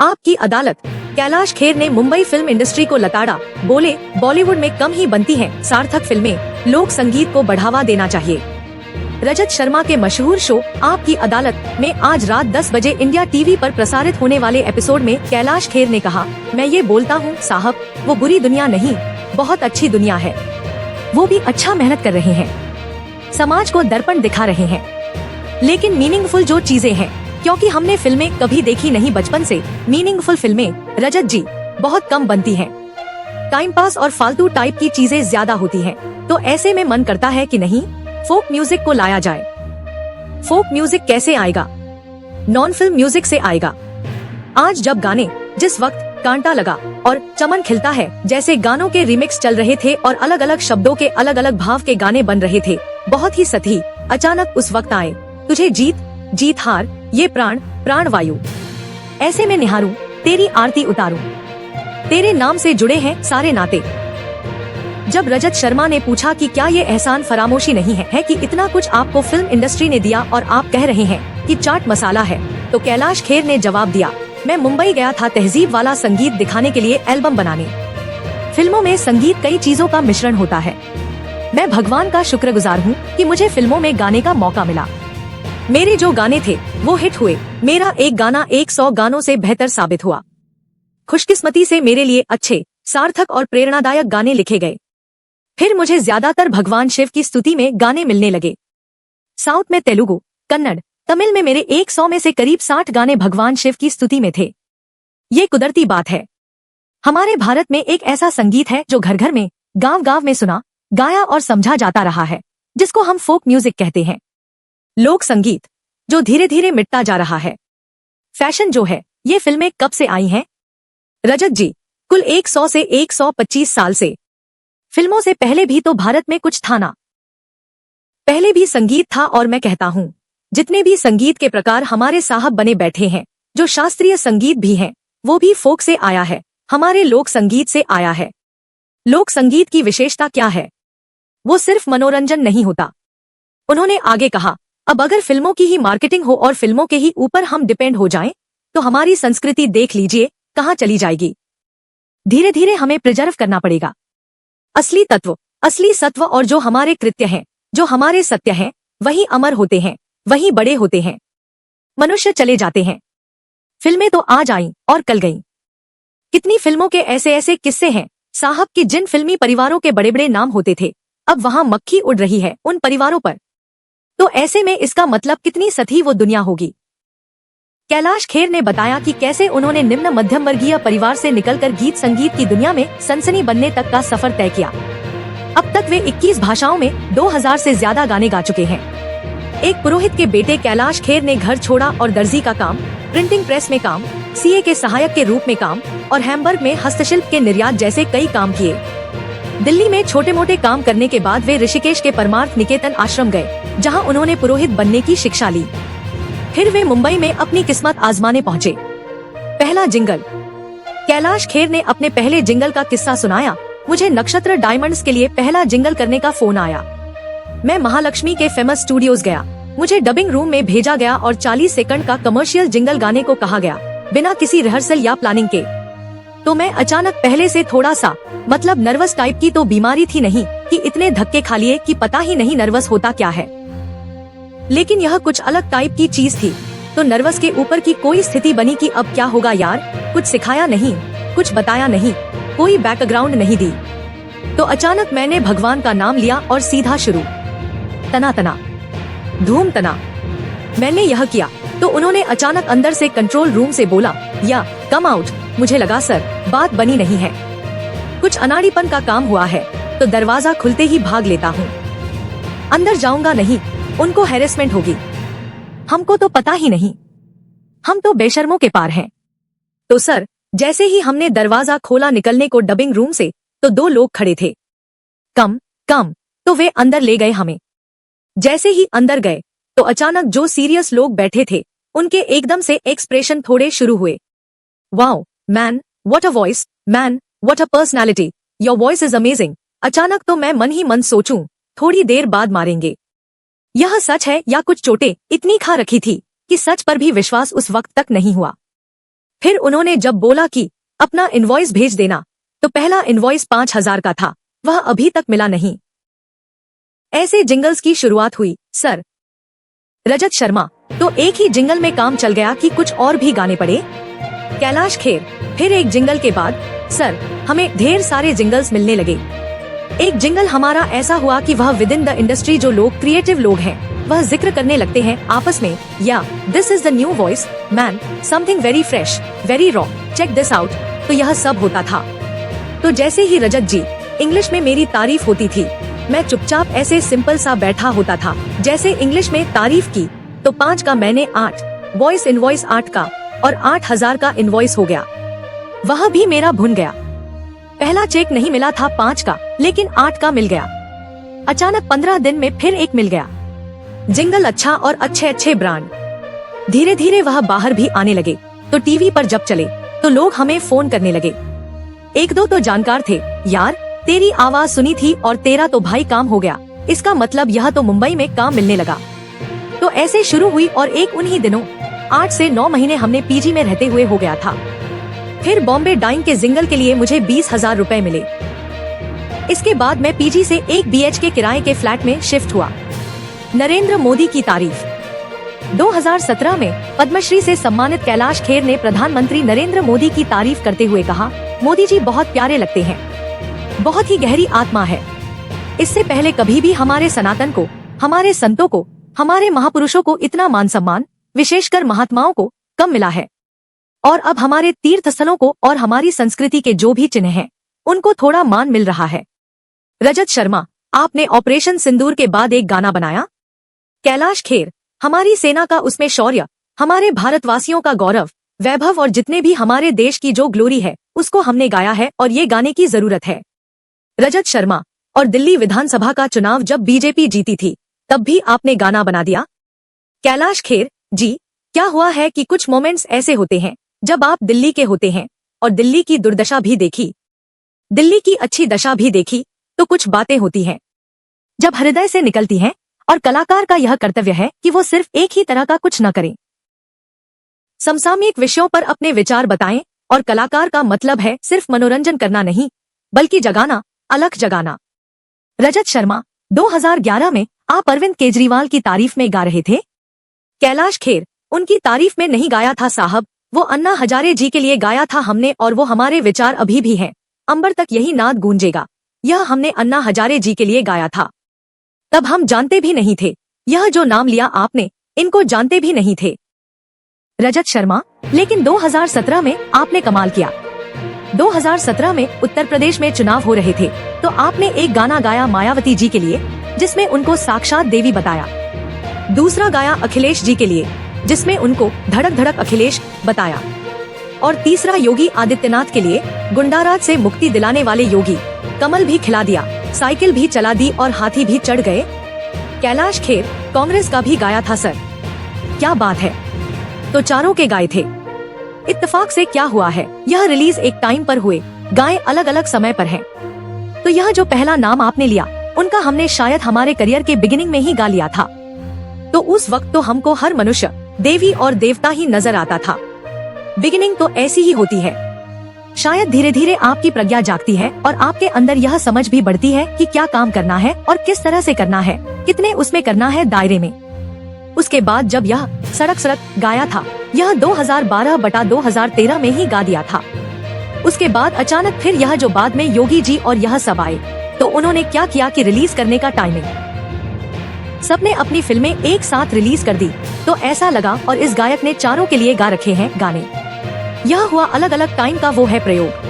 आपकी अदालत। कैलाश खेर ने मुंबई फिल्म इंडस्ट्री को लताड़ा, बोले बॉलीवुड में कम ही बनती हैं सार्थक फिल्में, लोक संगीत को बढ़ावा देना चाहिए। रजत शर्मा के मशहूर शो आपकी अदालत में आज रात 10 बजे इंडिया टीवी पर प्रसारित होने वाले एपिसोड में कैलाश खेर ने कहा, मैं ये बोलता हूँ साहब, वो बुरी दुनिया नहीं, बहुत अच्छी दुनिया है। वो भी अच्छा मेहनत कर रहे हैं, समाज को दर्पण दिखा रहे हैं, लेकिन मीनिंगफुल जो चीजें हैं, क्योंकि हमने फिल्में कभी देखी नहीं बचपन से, मीनिंगफुल फिल्में रजत जी बहुत कम बनती हैं। टाइम पास और फालतू टाइप की चीजें ज्यादा होती हैं, तो ऐसे में मन करता है कि नहीं फोक म्यूजिक को लाया जाए। फोक म्यूजिक कैसे आएगा? नॉन फिल्म म्यूजिक से आएगा। आज जब गाने जिस वक्त कांटा लगा और चमन खिलता है जैसे गानों के रिमिक्स चल रहे थे और अलग अलग शब्दों के अलग अलग भाव के गाने बन रहे थे, बहुत ही सही अचानक उस वक्त आए, तुझे जीत जीत हार, ये प्राण प्राण वायु, ऐसे में निहारूं तेरी आरती उतारूं, तेरे नाम से जुड़े हैं सारे नाते। जब रजत शर्मा ने पूछा कि क्या ये एहसान फरामोशी नहीं है कि इतना कुछ आपको फिल्म इंडस्ट्री ने दिया और आप कह रहे हैं कि चाट मसाला है, तो कैलाश खेर ने जवाब दिया, मैं मुंबई गया था तहजीब वाला संगीत दिखाने के लिए, एल्बम बनाने। फिल्मों में संगीत कई चीजों का मिश्रण होता है। मैं भगवान का शुक्रगुजार हूँ कि मुझे फिल्मों में गाने का मौका मिला। मेरे जो गाने थे वो हिट हुए, मेरा एक गाना 100 गानों से बेहतर साबित हुआ। खुशकिस्मती से मेरे लिए अच्छे, सार्थक और प्रेरणादायक गाने लिखे गए। फिर मुझे ज्यादातर भगवान शिव की स्तुति में गाने मिलने लगे। साउथ में तेलुगु, कन्नड़, तमिल में मेरे 100 में से करीब 60 गाने भगवान शिव की स्तुति में थे। ये कुदरती बात है। हमारे भारत में एक ऐसा संगीत है जो घर घर में, गांव गांव में सुना, गाया और समझा जाता रहा है, जिसको हम फोक म्यूजिक कहते हैं। लोक संगीत जो धीरे धीरे मिटता जा रहा है। फैशन जो है, ये फिल्में कब से आई हैं? रजत जी, कुल 100 से 125 साल से। फिल्मों से पहले भी तो भारत में कुछ था ना। पहले भी संगीत था, और मैं कहता हूँ जितने भी संगीत के प्रकार हमारे साहब बने बैठे हैं, जो शास्त्रीय संगीत भी हैं, वो भी फोक से आया है, हमारे लोक संगीत से आया है। लोक संगीत की विशेषता क्या है? वो सिर्फ मनोरंजन नहीं होता। उन्होंने आगे कहा, अब अगर फिल्मों की ही मार्केटिंग हो और फिल्मों के ही ऊपर हम डिपेंड हो जाएं, तो हमारी संस्कृति देख लीजिए कहाँ चली जाएगी। धीरे धीरे हमें प्रिजर्व करना पड़ेगा। असली तत्व, असली सत्व और जो हमारे कृत्य हैं, जो हमारे सत्य हैं, वही अमर होते हैं, वही बड़े होते हैं। मनुष्य चले जाते हैं, फिल्में तो आज आईं और कल गईं। कितनी फिल्मों के ऐसे ऐसे किस्से हैं साहब कि जिन फिल्मी परिवारों के बड़े बड़े नाम होते थे, अब वहां मक्खी उड़ रही है उन परिवारों पर। तो ऐसे में इसका मतलब कितनी सती वो दुनिया होगी। कैलाश खेर ने बताया कि कैसे उन्होंने निम्न मध्यम वर्गीय परिवार से निकलकर गीत संगीत की दुनिया में सनसनी बनने तक का सफर तय किया। अब तक वे 21 भाषाओं में 2000 से ज्यादा गाने गा चुके हैं। एक पुरोहित के बेटे कैलाश खेर ने घर छोड़ा और दर्जी का काम, प्रिंटिंग प्रेस में काम, सीए के सहायक के रूप में काम और हैम्बर्ग में हस्तशिल्प के निर्यात जैसे कई काम किए। दिल्ली में छोटे मोटे काम करने के बाद वे ऋषिकेश के परमार्थ निकेतन आश्रम गए, जहां उन्होंने पुरोहित बनने की शिक्षा ली। फिर वे मुंबई में अपनी किस्मत आजमाने पहुंचे। पहला जिंगल। कैलाश खेर ने अपने पहले जिंगल का किस्सा सुनाया, मुझे नक्षत्र डायमंड्स के लिए पहला जिंगल करने का फोन आया। मैं महालक्ष्मी के फेमस स्टूडियोज गया, मुझे डबिंग रूम में भेजा गया और 40 सेकंड का कमर्शियल जिंगल गाने को कहा गया, बिना किसी रिहर्सल या प्लानिंग के। तो मैं अचानक पहले से थोड़ा सा मतलब नर्वस टाइप की तो बीमारी थी नहीं कि इतने धक्के खा लिए कि पता ही नहीं नर्वस होता क्या है, लेकिन यह कुछ अलग टाइप की चीज थी। तो नर्वस के ऊपर की कोई स्थिति बनी कि अब क्या होगा यार, कुछ सिखाया नहीं, कुछ बताया नहीं, कोई बैकग्राउंड नहीं दी। तो अचानक मैंने भगवान का नाम लिया और सीधा शुरू, तना तना धूम तना। मैंने यह किया तो उन्होंने अचानक अंदर से कंट्रोल रूम से बोला, या कम आउट। मुझे लगा सर बात बनी नहीं है, कुछ अनाड़ीपन का काम हुआ है, तो दरवाजा खुलते ही भाग लेता हूँ, अंदर जाऊंगा नहीं, उनको हैरेसमेंट होगी, हमको तो पता ही नहीं, हम तो बेशर्मों के पार हैं। तो सर जैसे ही हमने दरवाजा खोला निकलने को डबिंग रूम से, तो 2 लोग खड़े थे, कम कम, तो वे अंदर ले गए हमें। जैसे ही अंदर गए तो अचानक जो सीरियस लोग बैठे थे उनके एकदम से एक्सप्रेशन थोड़े शुरू हुए, wow man, what a voice, man what a personality, your voice is amazing. अचानक तो मैं मन ही मन सोचूं थोड़ी देर बाद मारेंगे। यह सच है या कुछ चोटें इतनी खा रखी थी कि सच पर भी विश्वास उस वक्त तक नहीं हुआ। फिर उन्होंने जब बोला कि अपना इनवॉइस भेज देना, तो पहला इनवॉइस 5,000 का था, वह अभी तक मिला नहीं। ऐसे जिंगल्स की शुरुआत हुई सर। रजत शर्मा, तो एक ही जिंगल में काम चल गया कि कुछ और भी गाने पड़े? कैलाश खेर, फिर एक जिंगल के बाद सर हमें ढेर सारे जिंगल्स मिलने लगे। एक जिंगल हमारा ऐसा हुआ कि वह विद इन द इंडस्ट्री जो लोग क्रिएटिव लोग हैं वह जिक्र करने लगते हैं आपस में, या this is the new voice man, something very fresh, very raw, check this out. तो यह सब होता था। तो जैसे ही रजत जी इंग्लिश में मेरी तारीफ होती थी, मैं चुपचाप ऐसे सिंपल सा बैठा होता था। जैसे इंग्लिश में तारीफ की तो 5 का मैंने 8 वॉइस इनवॉइस 8 का और 8,000 का इनवॉइस हो गया। वह भी मेरा भुन गया। पहला चेक नहीं मिला था 5 का, लेकिन 8 का मिल गया। अचानक 15 दिन में फिर एक मिल गया। जिंगल अच्छा और अच्छे अच्छे ब्रांड। धीरे धीरे वह बाहर भी आने लगे। तो टीवी पर जब चले तो लोग हमें फोन करने लगे। एक दो तो जानकार थे, यार तेरी आवाज सुनी थी और तेरा तो भाई काम हो गया, इसका मतलब यह तो मुंबई में काम मिलने लगा। तो ऐसे शुरू हुई और एक उन्हीं दिनों 8 से 9 महीने हमने पीजी में रहते हुए हो गया था। फिर बॉम्बे डाइंग के जिंगल के लिए मुझे 20,000 रुपए मिले। इसके बाद मैं पीजी से एक BHK किराए के फ्लैट में शिफ्ट हुआ। नरेंद्र मोदी की तारीफ। 2017 में पद्मश्री से सम्मानित कैलाश खेर ने प्रधानमंत्री नरेंद्र मोदी की तारीफ करते हुए कहा, मोदी जी बहुत प्यारे लगते हैं, बहुत ही गहरी आत्मा है। इससे पहले कभी भी हमारे सनातन को, हमारे संतों को, हमारे महापुरुषों को इतना मान सम्मान, विशेषकर महात्माओं को, कम मिला है। और अब हमारे तीर्थ स्थलों को और हमारी संस्कृति के जो भी चिन्ह हैं, उनको थोड़ा मान मिल रहा है। रजत शर्मा, आपने ऑपरेशन सिंदूर के बाद एक गाना बनाया। कैलाश खेर, हमारी सेना का उसमें शौर्य, हमारे भारतवासियों का गौरव, वैभव और जितने भी हमारे देश की जो ग्लोरी है उसको हमने गाया है और ये गाने की जरूरत है। रजत शर्मा, और दिल्ली विधानसभा का चुनाव जब बीजेपी जीती थी तब भी आपने गाना बना दिया। कैलाश खेर जी, क्या हुआ है कि कुछ मोमेंट्स ऐसे होते हैं जब आप दिल्ली के होते हैं और दिल्ली की दुर्दशा भी देखी, दिल्ली की अच्छी दशा भी देखी, तो कुछ बातें होती हैं जब हृदय से निकलती हैं, और कलाकार का यह कर्तव्य है कि वो सिर्फ एक ही तरह का कुछ न करें। समसामयिक विषयों पर अपने विचार बताएं, और कलाकार का मतलब है सिर्फ मनोरंजन करना नहीं, बल्कि जगाना, अलख जगाना। रजत शर्मा, 2011 में आप अरविंद केजरीवाल की तारीफ में गा रहे थे। कैलाश खेर, उनकी तारीफ में नहीं गाया था साहब, वो अन्ना हजारे जी के लिए गाया था हमने, और वो हमारे विचार अभी भी हैं, अंबर तक यही नाद गूंजेगा। यह हमने अन्ना हजारे जी के लिए गाया था। तब हम जानते भी नहीं थे, यह जो नाम लिया आपने, इनको जानते भी नहीं थे। रजत शर्मा, लेकिन 2017 में आपने कमाल किया। 2017 में उत्तर प्रदेश में चुनाव हो रहे थे, तो आपने एक गाना गाया मायावती जी के लिए, जिसमें उनको साक्षात देवी बताया। दूसरा गाया अखिलेश जी के लिए, जिसमें उनको धड़क धड़क अखिलेश बताया। और तीसरा योगी आदित्यनाथ के लिए, गुंडाराज से मुक्ति दिलाने वाले योगी, कमल भी खिला दिया, साइकिल भी चला दी और हाथी भी चढ़ गए। कैलाश खेर, कांग्रेस का भी गाया था सर। क्या बात है, तो चारों के गाए थे। इत्तेफाक से क्या हुआ है, यह रिलीज एक टाइम पर हुए, गाएं अलग अलग समय पर हैं। तो यह जो पहला नाम आपने लिया, उनका हमने शायद हमारे करियर के बिगिनिंग में ही गा लिया था। तो उस वक्त तो हमको हर मनुष्य देवी और देवता ही नजर आता था। बिगिनिंग तो ऐसी ही होती है। शायद धीरे धीरे आपकी प्रज्ञा जागती है और आपके अंदर यह समझ भी बढ़ती है कि क्या काम करना है और किस तरह से करना है, कितने उसमें करना है दायरे में। उसके बाद जब यह सड़क सड़क गाया था, यह 2012/2013 में ही गा दिया था। उसके बाद अचानक फिर यह जो बाद में योगी जी और यह सब आए, तो उन्होंने क्या किया कि रिलीज करने का टाइमिंग, सबने अपनी फिल्में एक साथ रिलीज कर दी। तो ऐसा लगा और इस गायक ने चारों के लिए गा रखे हैं गाने। यह हुआ अलग अलग टाइम का वो है प्रयोग।